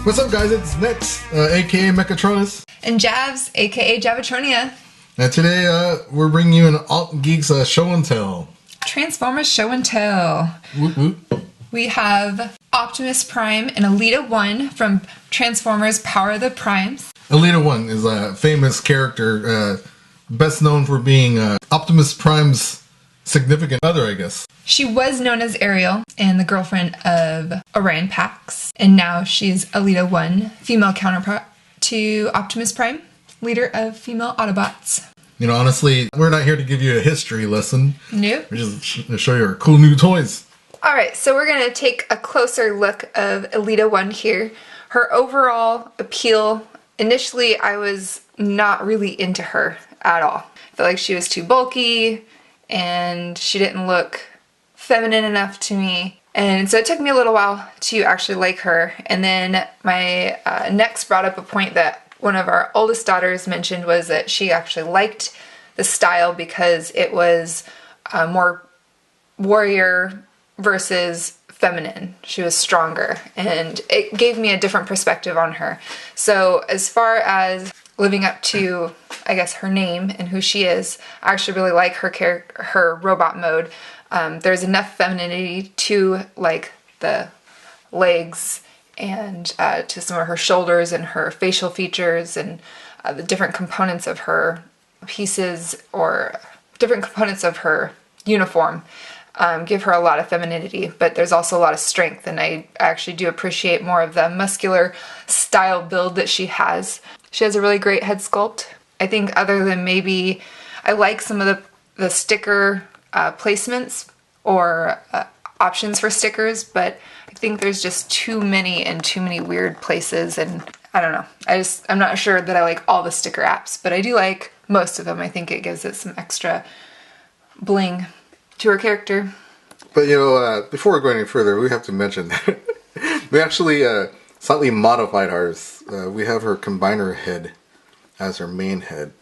What's up, guys? It's Nix, aka Mechatronus. And Javs, aka Javatronia. And today we're bringing you an Alt.Geeks show and tell. Transformers show and tell. Whoop, whoop. We have Optimus Prime and Elita 1 from Transformers Power of the Primes. Elita 1 is a famous character, best known for being Optimus Prime's significant other, I guess. She was known as Ariel and the girlfriend of Orion Pax, and now she's Elita 1, female counterpart to Optimus Prime, leader of female Autobots. You know, honestly, we're not here to give you a history lesson. Nope. We're just to show you our cool new toys. Alright, so we're going to take a closer look of Elita 1 here. Her overall appeal, initially I was not really into her at all. I felt like she was too bulky and she didn't look feminine enough to me. And so it took me a little while to actually like her. And then my next brought up a point that one of our oldest daughters mentioned, was that she actually liked the style because it was more warrior versus feminine. She was stronger, and it gave me a different perspective on her. So as far as living up to, I guess, her name and who she is, I actually really like her robot mode. There's enough femininity to like the legs and to some of her shoulders and her facial features and the different components of her pieces or different components of her uniform. Give her a lot of femininity, but there's also a lot of strength, and I actually do appreciate more of the muscular style build that she has. She has a really great head sculpt. I think other than maybe, I like some of the sticker placements or options for stickers, but I think there's just too many and too many weird places, and I don't know. I'm not sure that I like all the sticker apps, but I do like most of them. I think it gives it some extra bling to her character. But you know, before we go any further, we have to mention that we actually slightly modified ours. We have her combiner head as her main head.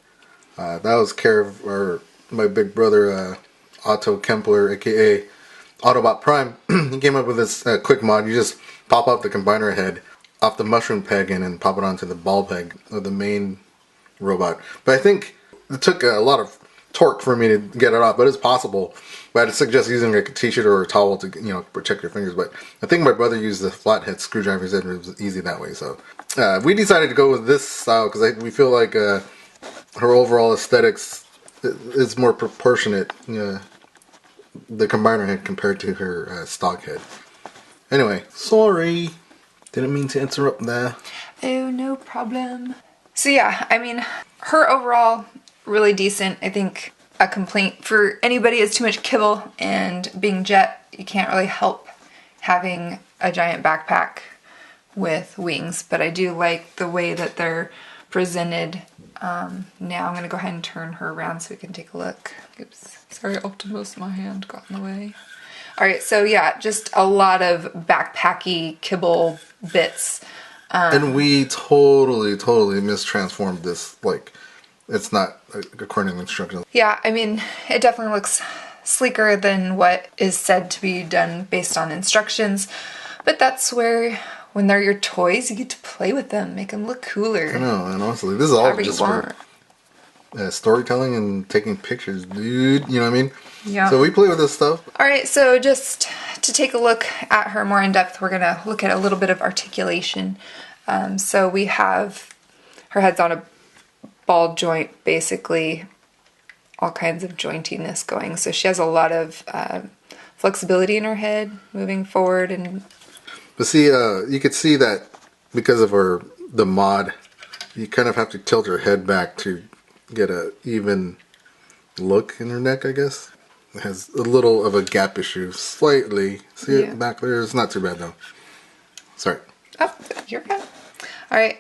That was care of my big brother Otto Kempler, aka Autobot Prime. He came up with this quick mod. You just pop up the combiner head off the mushroom peg and pop it onto the ball peg of the main robot. But I think it took a lot of torque for me to get it off, but it's possible. But I'd suggest using a t-shirt or a towel to, you know, protect your fingers. But I think my brother used the flathead screwdriver, and it was easy that way. So we decided to go with this style because we feel like her overall aesthetics is more proportionate, the combiner head compared to her stock head. Anyway, sorry, didn't mean to interrupt there. Oh, no problem. So yeah, I mean, her overall really decent. I think a complaint for anybody is too much kibble, and being Jet, you can't really help having a giant backpack with wings, but I do like the way that they're presented. Now I'm going to go ahead and turn her around so we can take a look. Oops, sorry Optimus, my hand got in the way. Alright, so yeah, just a lot of backpacky kibble bits. And we totally mistransformed this, like, it's not according to instructions. Yeah, I mean, it definitely looks sleeker than what is said to be done based on instructions, but that's where, when they're your toys, you get to play with them, make them look cooler. I know, and honestly, this is all just for storytelling and taking pictures, dude, you know what I mean? Yeah. So we play with this stuff. Alright, so just to take a look at her more in depth, we're going to look at a little bit of articulation. So we have, her head's on a ball joint, basically all kinds of jointiness going. So she has a lot of flexibility in her head, moving forward. And but see, you could see that because of the mod, you kind of have to tilt her head back to get a even look in her neck, I guess. It has a little of a gap issue, slightly. See it back there? It's not too bad though. Sorry. Oh, you're good. Alright,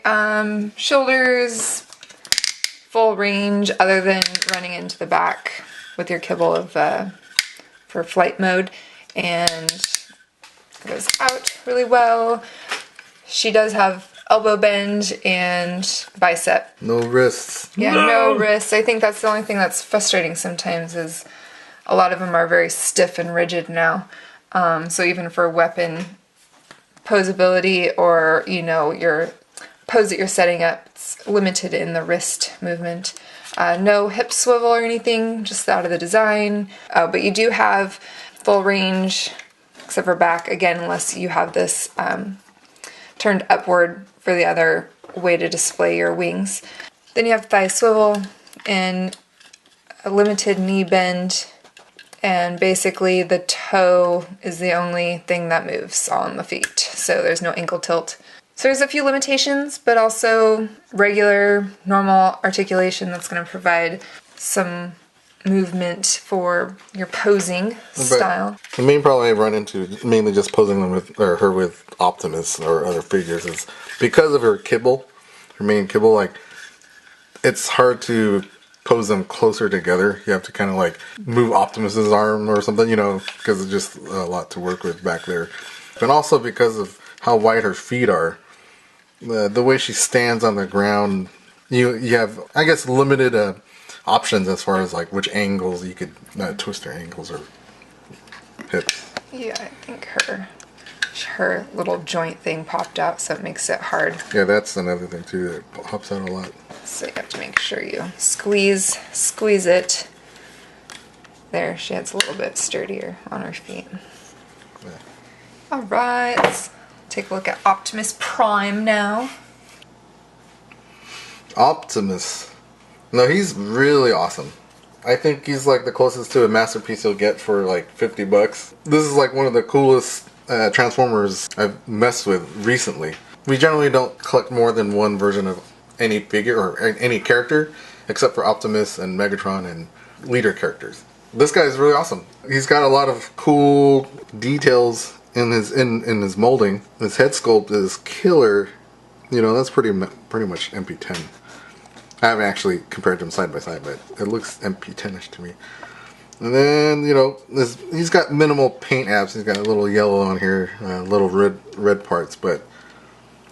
shoulders, full range, other than running into the back with your kibble of for flight mode, and it goes out really well. She does have elbow bend and bicep. No wrists. Yeah, no wrists. I think that's the only thing that's frustrating sometimes, is a lot of them are very stiff and rigid now. So even for weapon posability or, you know, your pose that you're setting up. It's limited in the wrist movement. No hip swivel or anything, just out of the design. But you do have full range, except for back, again, unless you have this turned upward for the other way to display your wings. Then you have thigh swivel and a limited knee bend, and basically the toe is the only thing that moves on the feet, so there's no ankle tilt. So there's a few limitations, but also regular, normal articulation that's going to provide some movement for your posing style. The main problem I run into, mainly just posing them with, or her with Optimus or other figures, is because of her kibble, her main kibble, like, it's hard to pose them closer together. You have to kind of like move Optimus's arm or something, you know, because it's just a lot to work with back there. And also because of how wide her feet are, the way she stands on the ground, you have, I guess, limited options as far as like which angles you could twist her ankles or hips. Yeah, I think her little joint thing popped out, so it makes it hard. Yeah, that's another thing too that pops out a lot. So you have to make sure you squeeze it. There, she gets a little bit sturdier on her feet. Yeah. Alright, let's take a look at Optimus Prime now. Optimus. No, he's really awesome. I think he's like the closest to a masterpiece you'll get for like $50. This is like one of the coolest Transformers I've messed with recently. We generally don't collect more than one version of any figure or any character, except for Optimus and Megatron and leader characters. This guy is really awesome. He's got a lot of cool details in his molding. His head sculpt is killer. You know, that's pretty much MP10. I haven't actually compared them side by side, but it looks MP10ish to me. And then, you know, he's got minimal paint apps. He's got a little yellow on here, little red parts, but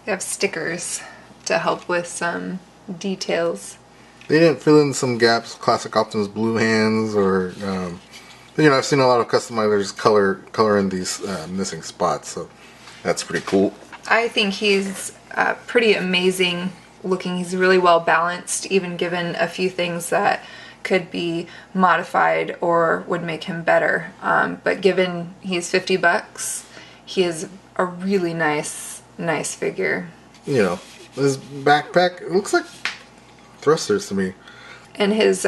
They have stickers to help with some details. They didn't fill in some gaps, classic Optimus blue hands, or you know, I've seen a lot of customizers color in these missing spots, so that's pretty cool. I think he's pretty amazing looking. He's really well balanced, even given a few things that could be modified or would make him better. But given he's $50, he is a really nice figure. You know, his backpack looks like thrusters to me. And his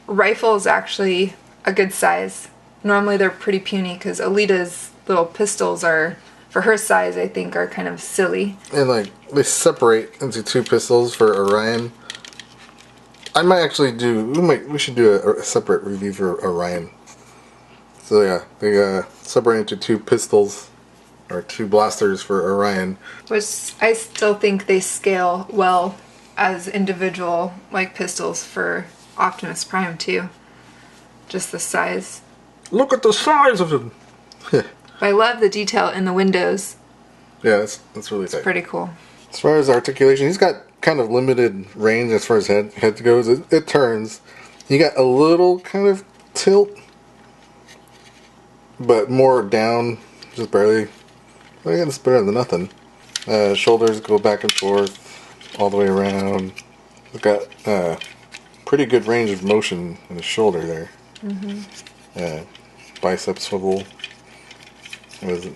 rifle is actually a good size. Normally they're pretty puny because Elita's little pistols are, for her size, I think, are kind of silly. And like, they separate into two pistols for Orion. I might actually we should do a separate review for Orion. So yeah, they separate into two pistols, or two blasters for Orion. Which I still think they scale well as individual, like, pistols for Optimus Prime too. Just the size. Look at the size of him! I love the detail in the windows. Yeah, that's really tight. It's pretty cool. As far as articulation, he's got kind of limited range as far as head goes. It turns. You got a little kind of tilt, but more down, just barely. I guess it's better than nothing. Shoulders go back and forth all the way around. He's got pretty good range of motion in his shoulder there. Mm-hmm. Bicep swivel. It was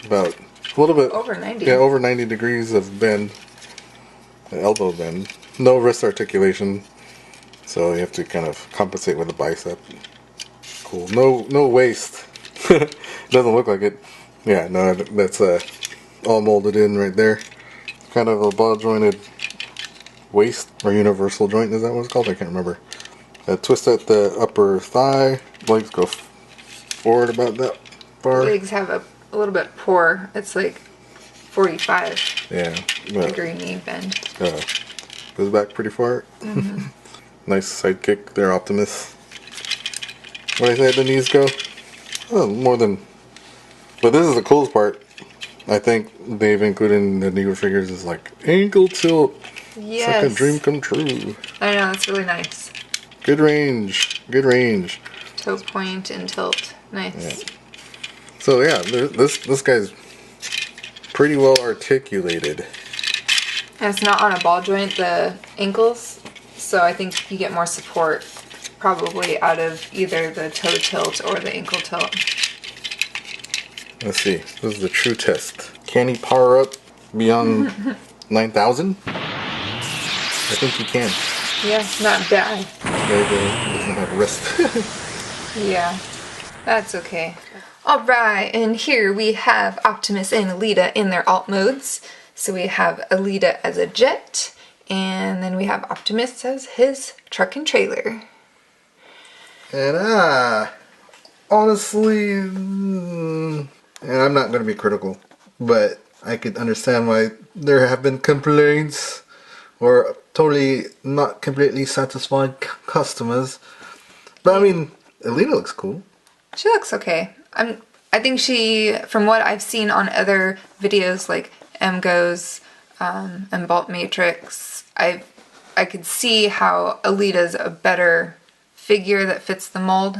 about a little bit over 90. Yeah, over 90 degrees of bend. Elbow bend. No wrist articulation, so you have to kind of compensate with the bicep. Cool. No waist. Doesn't look like it. Yeah, no, that's all molded in right there. Kind of a ball jointed waist or universal joint. Is that what it's called? I can't remember. Twist at the upper thigh. Legs go forward about that far. Legs have a little bit poor. It's like 45 degree knee bend. Goes back pretty far. Mm-hmm. Nice sidekick there, Optimus. What did I say the knees go? Oh, more than... But this is the coolest part. I think they've included in the newer figures is like ankle tilt. Yes. It's like a dream come true. I know, it's really nice. Good range. Good range. Toe point and tilt. Nice. Yeah. So yeah, this guy's pretty well articulated. And it's not on a ball joint, the ankles, so I think you get more support probably out of either the toe tilt or the ankle tilt. Let's see. This is the true test. Can he power up beyond 9,000? I think he can. Yeah, not bad. He doesn't have wrist. Yeah, that's okay. Alright, and here we have Optimus and Elita in their alt modes. So we have Elita as a jet, and then we have Optimus as his truck and trailer. And honestly, and I'm not going to be critical, but I could understand why there have been complaints or totally not completely satisfied customers. But I mean, Elita looks cool. She looks okay. I think she, from what I've seen on other videos like MGo's and Bolt Matrix, I could see how Elita's a better figure that fits the mold,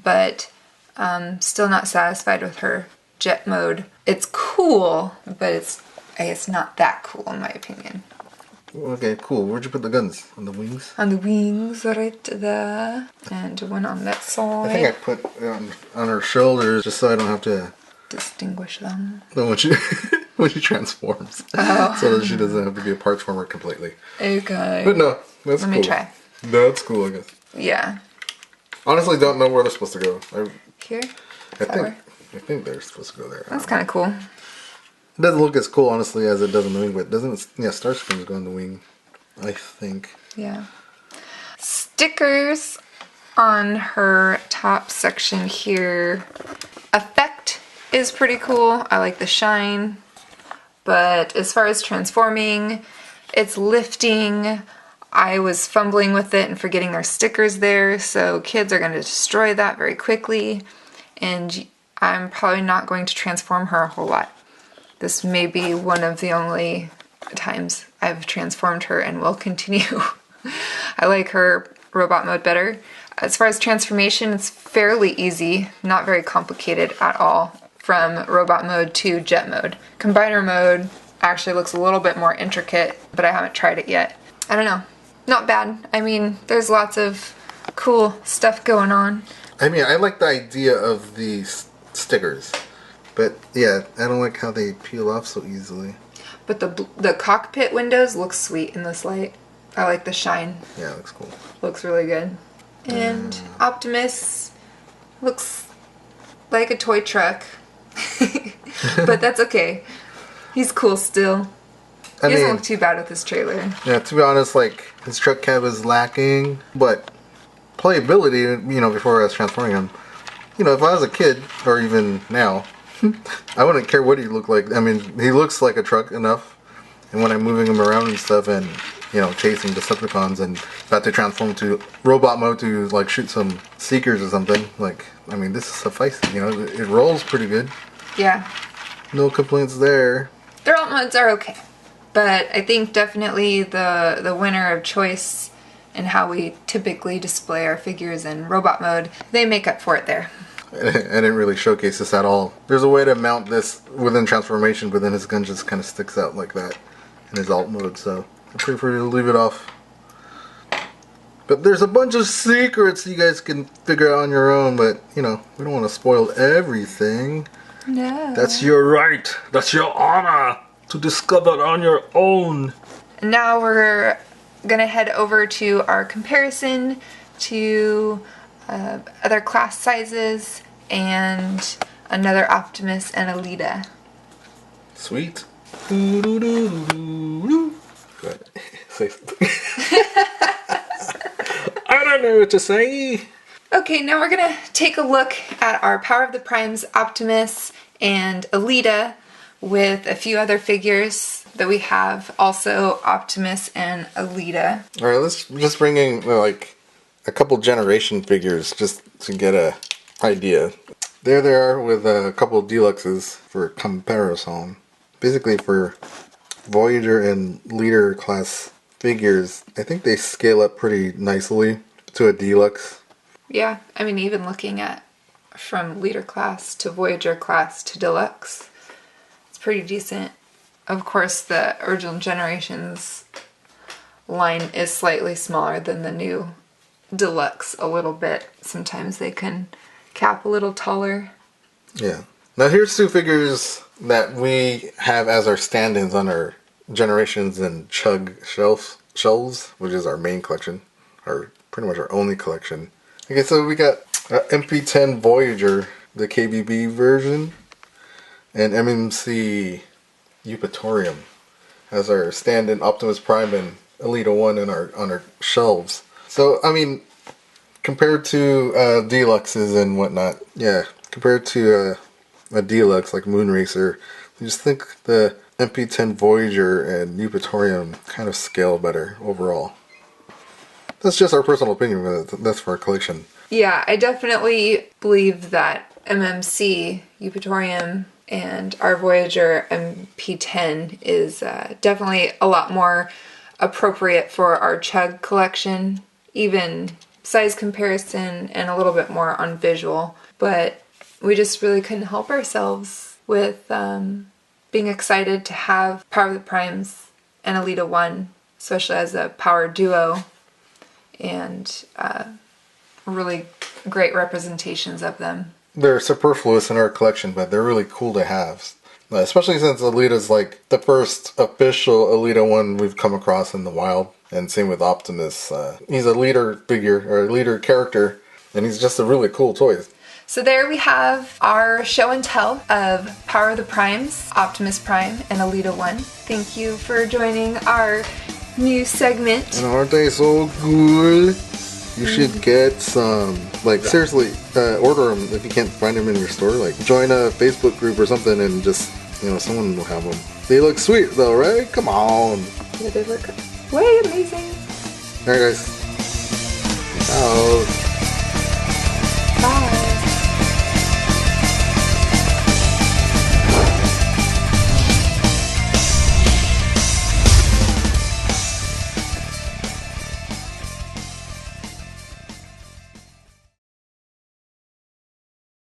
but still not satisfied with her jet mode. It's cool, but it's, I guess, not that cool in my opinion. Okay, cool. Where'd you put the guns? On the wings? On the wings, right there. And one on that side. I think I put on her shoulders just so I don't have to distinguish them. When she when she transforms. Oh. So that she doesn't have to be a parts former completely. Okay. But no, that's cool. Let me try. That's cool, I guess. Yeah. Honestly, don't know where they're supposed to go. Here? I think they're supposed to go there. That's kind of cool. It doesn't look as cool, honestly, as it does in the wing, but doesn't, yeah, Starscream's go in the wing, I think. Yeah. Stickers on her top section here. Effect is pretty cool. I like the shine. But as far as transforming, it's lifting. I was fumbling with it and forgetting there's stickers there, so kids are going to destroy that very quickly. And I'm probably not going to transform her a whole lot. This may be one of the only times I've transformed her and will continue. I like her robot mode better. As far as transformation, it's fairly easy, not very complicated at all, from robot mode to jet mode. Combiner mode actually looks a little bit more intricate, but I haven't tried it yet. I don't know. Not bad. I mean, there's lots of cool stuff going on. I mean, I like the idea of these stickers. But yeah, I don't like how they peel off so easily. But the cockpit windows look sweet in this light. I like the shine. Yeah, it looks cool. Looks really good. And Optimus looks like a toy truck. But that's okay. He's cool still. He doesn't look too bad with this trailer. Yeah, to be honest, like, his truck cab is lacking, but playability, you know, before I was transforming him, you know, if I was a kid, or even now, I wouldn't care what he looked like. I mean, he looks like a truck enough. And when I'm moving him around and stuff and, you know, chasing Decepticons and about to transform to robot mode to, like, shoot some Seekers or something, like, I mean, this is sufficing, you know, it rolls pretty good. Yeah. No complaints there. Their alt modes are okay. But I think definitely the winner of choice in how we typically display our figures in robot mode, they make up for it there. I didn't really showcase this at all. There's a way to mount this within transformation, but then his gun just kind of sticks out like that in his alt mode, so I prefer to leave it off. But there's a bunch of secrets you guys can figure out on your own, but, you know, we don't want to spoil everything. No. That's your right. That's your honor to discover on your own. Now we're gonna head over to our comparison to other class sizes and another Optimus and Elita. Sweet. Go ahead. Say something. I don't know what to say. Okay, now we're gonna take a look at our Power of the Primes Optimus and Elita with a few other figures that we have, also Optimus and Elita. Alright, let's just bring in like a couple generation figures just to get a idea. There they are with a couple of deluxes for comparison. Basically for Voyager and Leader class figures, I think they scale up pretty nicely to a deluxe. Yeah, I mean, even looking at from Leader class to Voyager class to deluxe, it's pretty decent. Of course, the original generations line is slightly smaller than the new deluxe a little bit. Sometimes they can cap a little taller. Yeah. Now here's two figures that we have as our stand-ins on our Generations and Chug shelves, which is our main collection, or pretty much our only collection. Okay, so we got MP10 Voyager, the KBB version, and MMC Eupatorium as our stand-in Optimus Prime and Elita 1 on our shelves. So, I mean, compared to deluxes and whatnot, yeah, compared to a deluxe like Moonracer, I just think the MP10 Voyager and Eupatorium kind of scale better overall. That's just our personal opinion, but that's for our collection. Yeah, I definitely believe that MMC Eupatorium and our Voyager MP10 is definitely a lot more appropriate for our Chug collection, even size comparison and a little bit more on visual. But we just really couldn't help ourselves with being excited to have Power of the Primes and Elita 1, especially as a power duo, and really great representations of them. They're superfluous in our collection, but they're really cool to have. Especially since Elita's like the first official Elita 1 we've come across in the wild. And same with Optimus. He's a leader figure, or a leader character, and he's just a really cool toy. So there we have our show and tell of Power of the Primes, Optimus Prime, and Elita 1. Thank you for joining our new segment. And aren't they so cool? You should get some. Like, seriously, order them if you can't find them in your store. Like, join a Facebook group or something and just, someone will have them. They look sweet though, right? Come on. Yeah, they look way amazing. Alright, guys. Ciao.